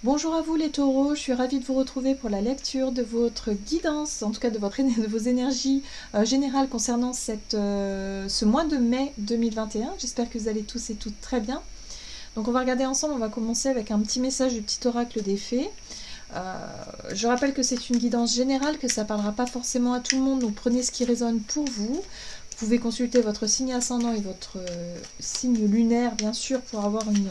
Bonjour à vous les taureaux, je suis ravie de vous retrouver pour la lecture de votre guidance, en tout cas de vos énergies générales concernant ce mois de mai 2021. J'espère que vous allez tous et toutes très bien. Donc on va regarder ensemble, on va commencer avec un petit message du petit oracle des fées. Je rappelle que c'est une guidance générale, que ça ne parlera pas forcément à tout le monde, donc prenez ce qui résonne pour vous. Vous pouvez consulter votre signe ascendant et votre signe lunaire, bien sûr, pour avoir une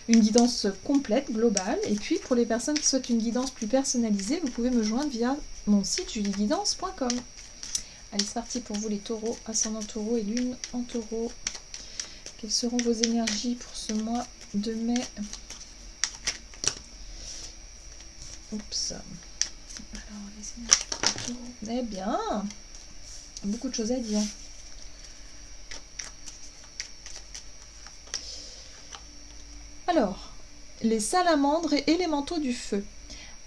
guidance complète, globale. Et puis, pour les personnes qui souhaitent une guidance plus personnalisée, vous pouvez me joindre via mon site julieguidance.com. Allez, c'est parti pour vous les taureaux, ascendant taureau et lune en taureau. Quelles seront vos énergies pour ce mois de mai? Oups. Alors, les énergies du taureau. Eh bien, beaucoup de choses à dire. Alors, les salamandres et élémentaux du feu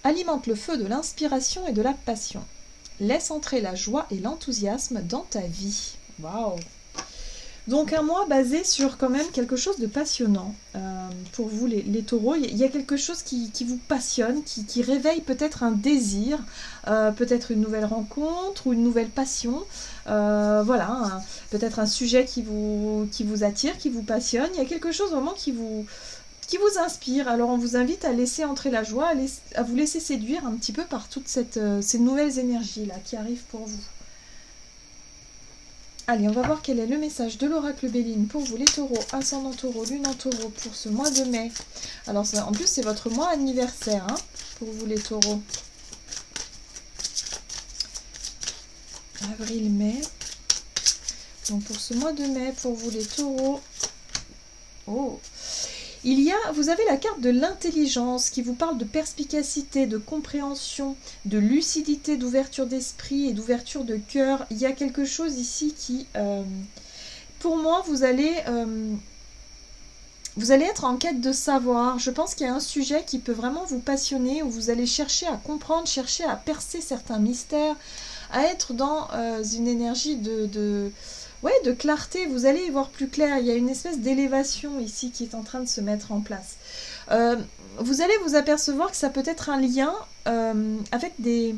alimentent le feu de l'inspiration et de la passion. Laisse entrer la joie et l'enthousiasme dans ta vie. Waouh! Donc un mois basé sur quand même quelque chose de passionnant pour vous les taureaux. Il y a quelque chose qui vous passionne, qui réveille peut-être un désir, peut-être une nouvelle rencontre ou une nouvelle passion. Voilà, peut-être un sujet qui vous attire, qui vous passionne. Il y a quelque chose vraiment qui vous inspire. Alors on vous invite à laisser entrer la joie, à vous laisser séduire un petit peu par toutes ces nouvelles énergies là qui arrivent pour vous. Allez, on va voir quel est le message de l'oracle Béline pour vous les taureaux, ascendant taureau, lune en taureau pour ce mois de mai. Alors en plus c'est votre mois anniversaire hein, pour vous les taureaux. Avril-mai. Donc pour ce mois de mai, pour vous les taureaux. Oh! Vous avez la carte de l'intelligence qui vous parle de perspicacité, de compréhension, de lucidité, d'ouverture d'esprit et d'ouverture de cœur. Il y a quelque chose ici qui, pour moi, vous allez être en quête de savoir. Je pense qu'il y a un sujet qui peut vraiment vous passionner, où vous allez chercher à comprendre, chercher à percer certains mystères, à être dans une énergie de clarté. Vous allez y voir plus clair. Il y a une espèce d'élévation ici qui est en train de se mettre en place. Vous allez vous apercevoir que ça peut être un lien avec des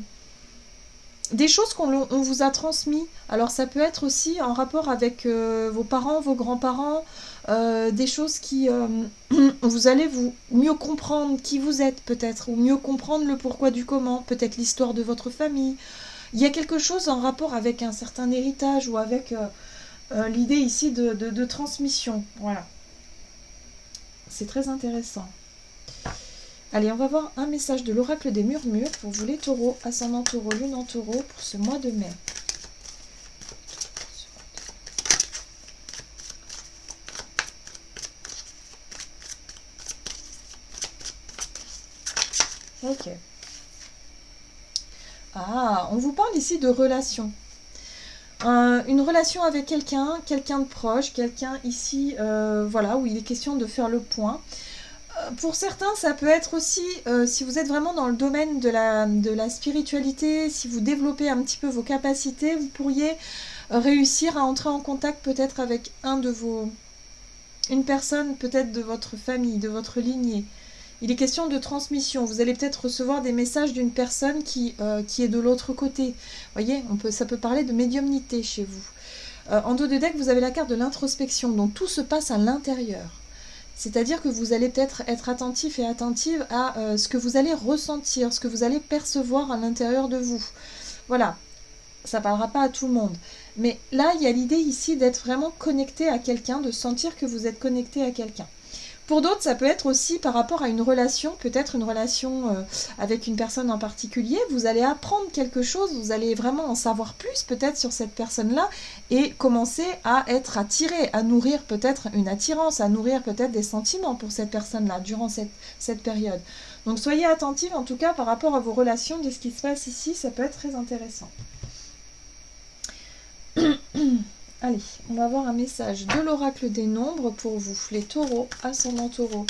choses qu'on vous a transmises. Alors ça peut être aussi en rapport avec vos parents, vos grands-parents, des choses qui... vous allez mieux comprendre qui vous êtes peut-être, ou mieux comprendre le pourquoi du comment, peut-être l'histoire de votre famille. Il y a quelque chose en rapport avec un certain héritage ou avec l'idée ici de transmission. Voilà. C'est très intéressant. Allez, on va voir un message de l'oracle des murmures pour vous les taureaux, ascendant taureau, lune en taureau pour ce mois de mai. Ok. Ah, on vous parle ici de relation. Une relation avec quelqu'un de proche, quelqu'un ici, voilà, où il est question de faire le point. Pour certains, ça peut être aussi, si vous êtes vraiment dans le domaine de la spiritualité, si vous développez un petit peu vos capacités, vous pourriez réussir à entrer en contact peut-être avec une personne peut-être de votre famille, de votre lignée. Il est question de transmission. Vous allez peut-être recevoir des messages d'une personne qui est de l'autre côté. Vous voyez, ça peut parler de médiumnité chez vous. En dos de deck, vous avez la carte de l'introspection. Donc tout se passe à l'intérieur. C'est-à-dire que vous allez peut-être être attentif et attentive à ce que vous allez ressentir, ce que vous allez percevoir à l'intérieur de vous. Voilà, ça ne parlera pas à tout le monde. Mais là, il y a l'idée ici d'être vraiment connecté à quelqu'un, de sentir que vous êtes connecté à quelqu'un. Pour d'autres, ça peut être aussi par rapport à une relation, peut-être une relation avec une personne en particulier. Vous allez apprendre quelque chose, vous allez vraiment en savoir plus peut-être sur cette personne-là et commencer à être attiré, à nourrir peut-être une attirance, à nourrir peut-être des sentiments pour cette personne-là durant cette période. Donc soyez attentifs en tout cas par rapport à vos relations de ce qui se passe ici, ça peut être très intéressant. Allez, on va voir un message de l'oracle des nombres pour vous, les taureaux, ascendant taureau,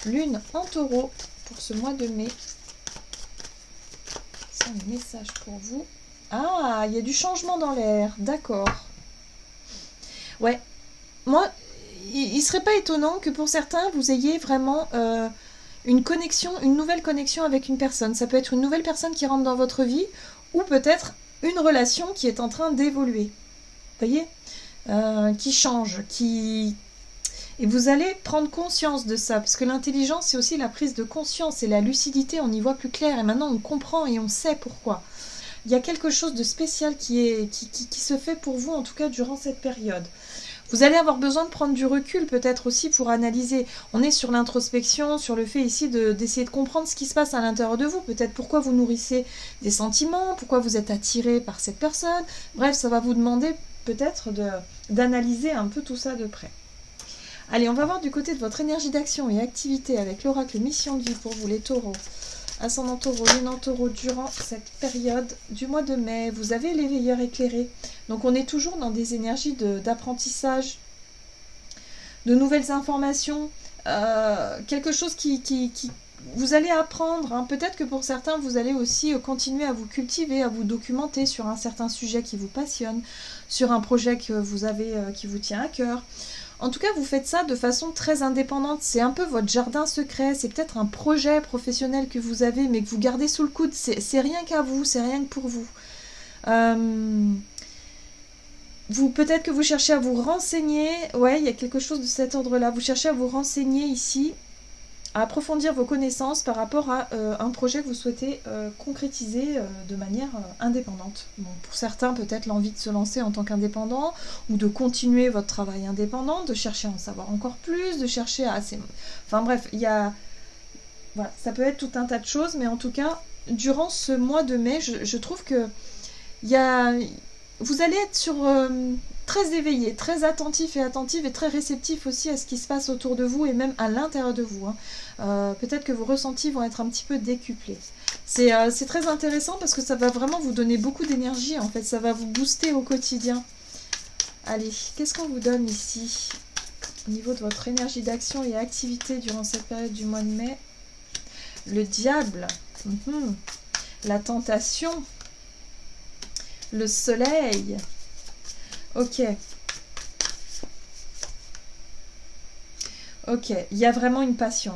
lune en taureau pour ce mois de mai. C'est un message pour vous. Ah, il y a du changement dans l'air, d'accord. Ouais, moi, il ne serait pas étonnant que pour certains, vous ayez vraiment une connexion, une nouvelle connexion avec une personne. Ça peut être une nouvelle personne qui rentre dans votre vie, ou peut-être une relation qui est en train d'évoluer. Vous voyez, qui change, qui... Et vous allez prendre conscience de ça, parce que l'intelligence, c'est aussi la prise de conscience et la lucidité, on y voit plus clair, et maintenant on comprend et on sait pourquoi. Il y a quelque chose de spécial qui se fait pour vous, en tout cas durant cette période. Vous allez avoir besoin de prendre du recul peut-être aussi pour analyser. On est sur l'introspection, sur le fait ici d'essayer de comprendre ce qui se passe à l'intérieur de vous. Peut-être pourquoi vous nourrissez des sentiments, pourquoi vous êtes attiré par cette personne. Bref, ça va vous demander peut-être d'analyser un peu tout ça de près. Allez, on va voir du côté de votre énergie d'action et activité avec l'oracle mission de vie pour vous les taureaux. Ascendant taureau, lune en taureau, durant cette période du mois de mai, vous avez l'éveilleur éclairé. Donc on est toujours dans des énergies d'apprentissage, de nouvelles informations, quelque chose qui vous allez apprendre. Hein. Peut-être que pour certains, vous allez aussi continuer à vous cultiver, à vous documenter sur un certain sujet qui vous passionne, sur un projet que vous avez qui vous tient à cœur. En tout cas, vous faites ça de façon très indépendante. C'est un peu votre jardin secret. C'est peut-être un projet professionnel que vous avez, mais que vous gardez sous le coude. C'est rien qu'à vous, c'est rien que pour vous. Peut-être que vous cherchez à vous renseigner. Ouais, il y a quelque chose de cet ordre-là. Vous cherchez à vous renseigner ici, à approfondir vos connaissances par rapport à un projet que vous souhaitez concrétiser de manière indépendante. Bon, pour certains, peut-être l'envie de se lancer en tant qu'indépendant ou de continuer votre travail indépendant, de chercher à en savoir encore plus, de chercher à... Enfin bref, il y a... Voilà, ça peut être tout un tas de choses, mais en tout cas, durant ce mois de mai, je trouve que il y a... Vous allez être sur... très éveillé, très attentif et très réceptif aussi à ce qui se passe autour de vous et même à l'intérieur de vous. Hein. Peut-être que vos ressentis vont être un petit peu décuplés. C'est très intéressant parce que ça va vraiment vous donner beaucoup d'énergie en fait, ça va vous booster au quotidien. Allez, qu'est-ce qu'on vous donne ici au niveau de votre énergie d'action et activité durant cette période du mois de mai? Le diable, la tentation, le soleil. Ok. Ok, il y a vraiment une passion.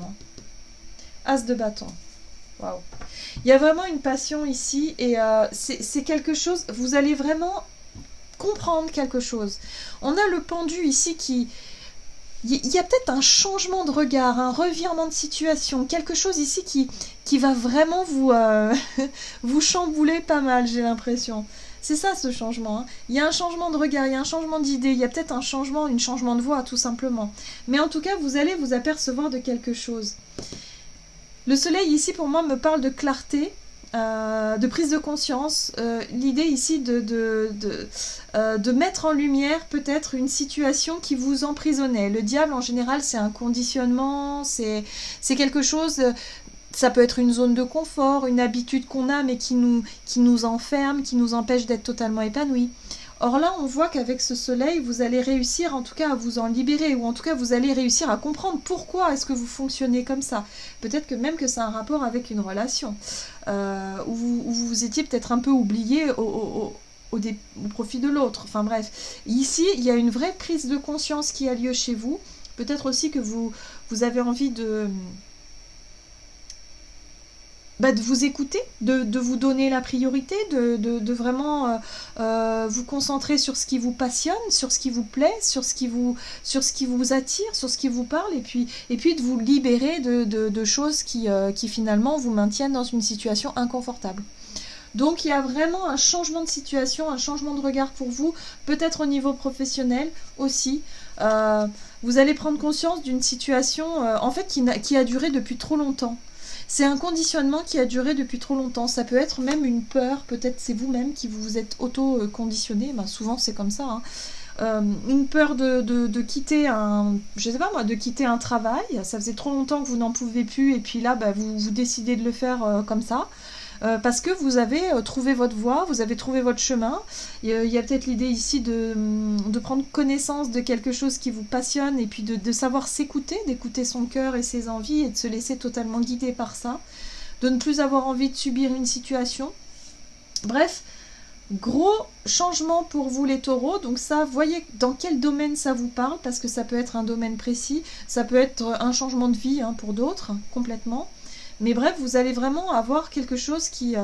As de bâton. Waouh. Il y a vraiment une passion ici et c'est quelque chose, vous allez vraiment comprendre quelque chose. On a le pendu ici qui... Il y a peut-être un changement de regard, un revirement de situation, quelque chose ici qui va vraiment vous, vous chambouler pas mal, j'ai l'impression. C'est ça ce changement. Hein. Il y a un changement de regard, il y a un changement d'idée, il y a peut-être un changement de voix tout simplement. Mais en tout cas, vous allez vous apercevoir de quelque chose. Le soleil ici pour moi me parle de clarté, de prise de conscience. L'idée ici de mettre en lumière peut-être une situation qui vous emprisonnait. Le diable en général c'est un conditionnement, c'est quelque chose... Ça peut être une zone de confort, une habitude qu'on a mais qui nous enferme, qui nous empêche d'être totalement épanouis. Or là, on voit qu'avec ce soleil, vous allez réussir en tout cas à vous en libérer, ou en tout cas vous allez réussir à comprendre pourquoi est-ce que vous fonctionnez comme ça. Peut-être que même que ça a un rapport avec une relation, où vous étiez peut-être un peu oublié au profit de l'autre. Enfin bref, ici, il y a une vraie prise de conscience qui a lieu chez vous. Peut-être aussi que vous avez envie de vous écouter, de vous donner la priorité, de vraiment vous concentrer sur ce qui vous passionne, sur ce qui vous plaît, sur ce qui vous attire, sur ce qui vous parle, et puis de vous libérer de choses qui finalement vous maintiennent dans une situation inconfortable. Donc il y a vraiment un changement de situation, un changement de regard pour vous, peut-être au niveau professionnel aussi. Vous allez prendre conscience d'une situation en fait qui a duré depuis trop longtemps. C'est un conditionnement qui a duré depuis trop longtemps. Ça peut être même une peur, peut-être c'est vous-même qui vous êtes auto-conditionné. Souvent c'est comme ça. Hein. Une peur de quitter de quitter un travail. Ça faisait trop longtemps que vous n'en pouvez plus et puis là vous décidez de le faire comme ça. Parce que vous avez trouvé votre voie, vous avez trouvé votre chemin. Il y a peut-être l'idée ici de prendre connaissance de quelque chose qui vous passionne et puis de savoir s'écouter, d'écouter son cœur et ses envies et de se laisser totalement guider par ça, de ne plus avoir envie de subir une situation. Bref, Gros changement pour vous les taureaux, donc ça, voyez dans quel domaine ça vous parle, parce que ça peut être un domaine précis, ça peut être un changement de vie hein, pour d'autres, complètement. Mais bref, vous allez vraiment avoir quelque chose qui...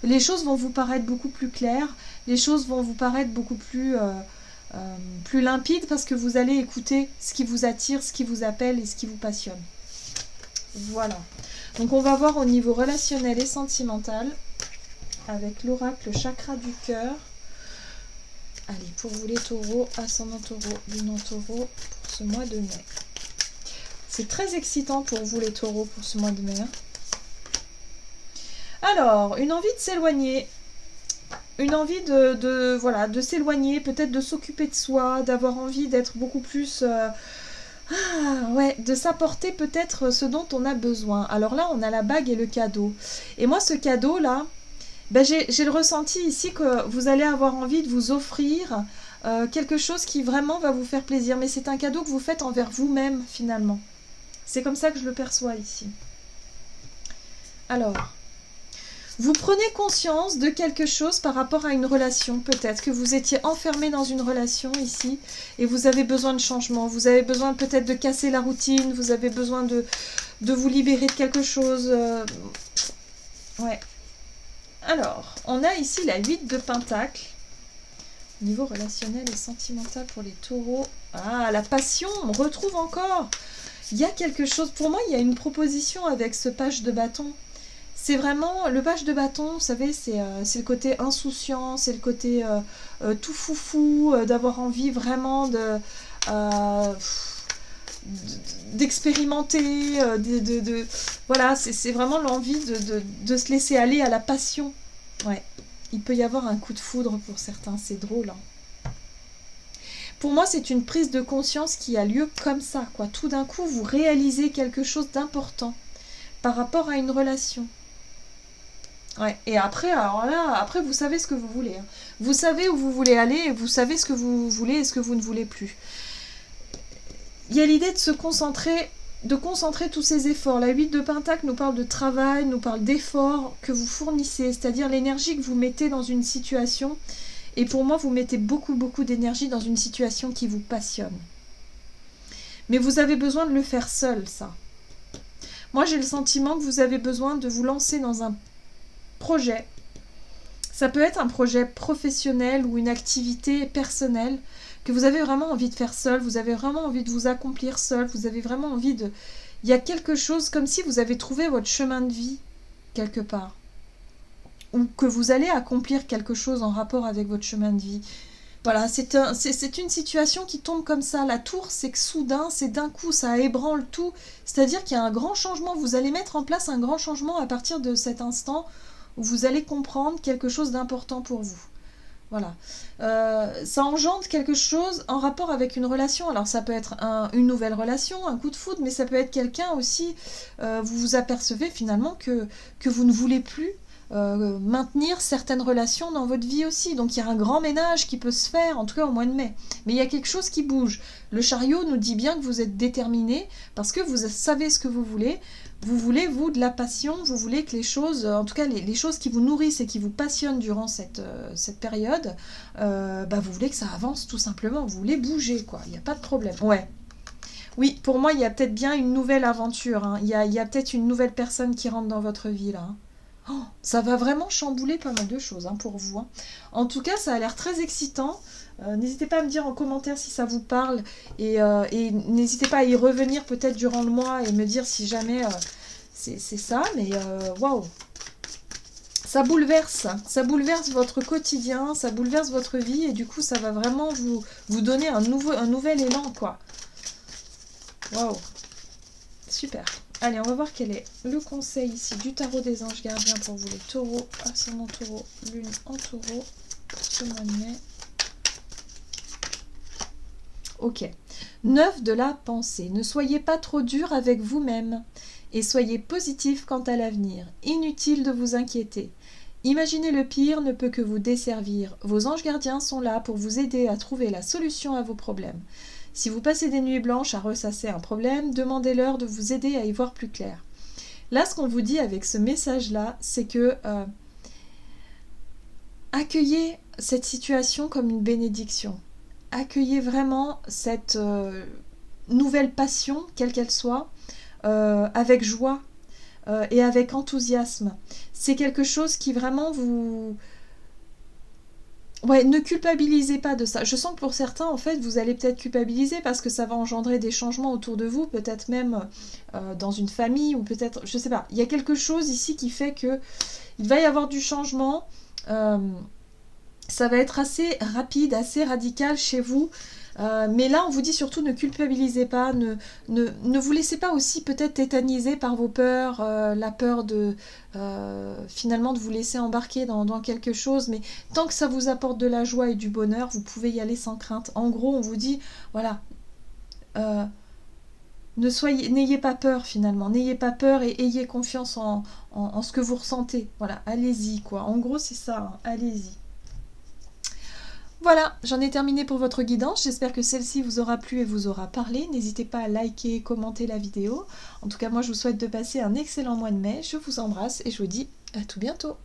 les choses vont vous paraître beaucoup plus claires, les choses vont vous paraître beaucoup plus limpides, parce que vous allez écouter ce qui vous attire, ce qui vous appelle et ce qui vous passionne. Voilà. Donc on va voir au niveau relationnel et sentimental, avec l'oracle chakra du cœur. Allez, pour vous les taureaux, ascendant taureau, lunan taureau, pour ce mois de mai. C'est très excitant pour vous les taureaux pour ce mois de mai. Alors, une envie de s'éloigner. Une envie voilà, de s'éloigner, peut-être de s'occuper de soi, d'avoir envie d'être beaucoup plus... ouais, de s'apporter peut-être ce dont on a besoin. Alors là, on a la bague et le cadeau. Et moi, ce cadeau-là, ben j'ai le ressenti ici que vous allez avoir envie de vous offrir quelque chose qui vraiment va vous faire plaisir. Mais c'est un cadeau que vous faites envers vous-même, finalement. C'est comme ça que je le perçois ici. Alors, vous prenez conscience de quelque chose par rapport à une relation, peut-être que vous étiez enfermé dans une relation ici et vous avez besoin de changement. Vous avez besoin peut-être de casser la routine, vous avez besoin de vous libérer de quelque chose. Ouais. Alors, on a ici la 8 de Pentacle. Niveau relationnel et sentimental pour les taureaux. Ah, la passion, on retrouve encore. Il y a quelque chose, pour moi, il y a une proposition avec ce page de bâton. C'est vraiment, le page de bâton, vous savez, c'est le côté insouciant, c'est le côté tout foufou, d'avoir envie vraiment d'expérimenter, voilà, c'est vraiment l'envie de se laisser aller à la passion. Ouais, il peut y avoir un coup de foudre pour certains, c'est drôle. Hein. Pour moi, c'est une prise de conscience qui a lieu comme ça, quoi. Tout d'un coup, vous réalisez quelque chose d'important par rapport à une relation. Ouais, et après, alors là, après, vous savez ce que vous voulez. Hein. Vous savez où vous voulez aller, et vous savez ce que vous voulez et ce que vous ne voulez plus. Il y a l'idée de se concentrer, de concentrer tous ces efforts. La 8 de Pentacle nous parle de travail, nous parle d'efforts que vous fournissez, c'est-à-dire l'énergie que vous mettez dans une situation. Et pour moi, vous mettez beaucoup, beaucoup d'énergie dans une situation qui vous passionne. Mais vous avez besoin de le faire seul, ça. Moi, j'ai le sentiment que vous avez besoin de vous lancer dans un projet. Ça peut être un projet professionnel ou une activité personnelle que vous avez vraiment envie de faire seul, vous avez vraiment envie de vous accomplir seul, vous avez vraiment envie de... Il y a quelque chose comme si vous avez trouvé votre chemin de vie quelque part. Ou que vous allez accomplir quelque chose en rapport avec votre chemin de vie. Voilà, c'est une situation qui tombe comme ça. La tour, c'est que soudain, c'est d'un coup, ça ébranle tout. C'est-à-dire qu'il y a un grand changement. Vous allez mettre en place un grand changement à partir de cet instant où vous allez comprendre quelque chose d'important pour vous. Voilà. Ça engendre quelque chose en rapport avec une relation. Alors ça peut être une nouvelle relation, un coup de foudre, mais ça peut être quelqu'un aussi, vous vous apercevez finalement que vous ne voulez plus maintenir certaines relations dans votre vie aussi. Donc il y a un grand ménage qui peut se faire, en tout cas au mois de mai. Mais il y a quelque chose qui bouge. Le chariot nous dit bien que vous êtes déterminé parce que vous savez ce que vous voulez. Vous voulez, vous, de la passion, vous voulez que les choses, en tout cas les choses qui vous nourrissent et qui vous passionnent durant cette période, vous voulez que ça avance tout simplement, vous voulez bouger, quoi, il n'y a pas de problème. Ouais. Oui, pour moi, il y a peut-être bien une nouvelle aventure, hein. Il y a peut-être une nouvelle personne qui rentre dans votre vie, là. Hein. Oh, ça va vraiment chambouler pas mal de choses hein, pour vous. Hein. En tout cas, ça a l'air très excitant. N'hésitez pas à me dire en commentaire si ça vous parle et n'hésitez pas à y revenir peut-être durant le mois et me dire si jamais c'est ça. Mais waouh, ça bouleverse votre quotidien, ça bouleverse votre vie et du coup ça va vraiment vous donner un nouvel élan quoi. Waouh, super. Allez, on va voir quel est le conseil ici du tarot des anges gardiens pour vous les taureaux, ascendant taureau, lune en taureau, pour ce mois de mai. Ok. 9 de la pensée. Ne soyez pas trop dur avec vous-même et soyez positif quant à l'avenir. Inutile de vous inquiéter. Imaginer le pire ne peut que vous desservir. Vos anges gardiens sont là pour vous aider à trouver la solution à vos problèmes. Si vous passez des nuits blanches à ressasser un problème, demandez-leur de vous aider à y voir plus clair. Là, ce qu'on vous dit avec ce message-là, c'est que accueillez cette situation comme une bénédiction. Accueillez vraiment cette nouvelle passion, quelle qu'elle soit, avec joie et avec enthousiasme. C'est quelque chose qui vraiment vous... Ouais, ne culpabilisez pas de ça. Je sens que pour certains, en fait, vous allez peut-être culpabiliser parce que ça va engendrer des changements autour de vous, peut-être même dans une famille, ou peut-être, je sais pas. Il y a quelque chose ici qui fait que il va y avoir du changement. Ça va être assez rapide, assez radical chez vous. Mais là, on vous dit surtout ne culpabilisez pas, ne vous laissez pas aussi peut-être tétaniser par vos peurs, la peur de finalement de vous laisser embarquer dans quelque chose. Mais tant que ça vous apporte de la joie et du bonheur, vous pouvez y aller sans crainte. En gros, on vous dit, voilà, euh, n'ayez pas peur finalement, n'ayez pas peur et ayez confiance en ce que vous ressentez. Voilà, allez-y quoi. En gros, c'est ça, hein, allez-y. Voilà, j'en ai terminé pour votre guidance. J'espère que celle-ci vous aura plu et vous aura parlé. N'hésitez pas à liker, commenter la vidéo. En tout cas, moi, je vous souhaite de passer un excellent mois de mai. Je vous embrasse et je vous dis à tout bientôt.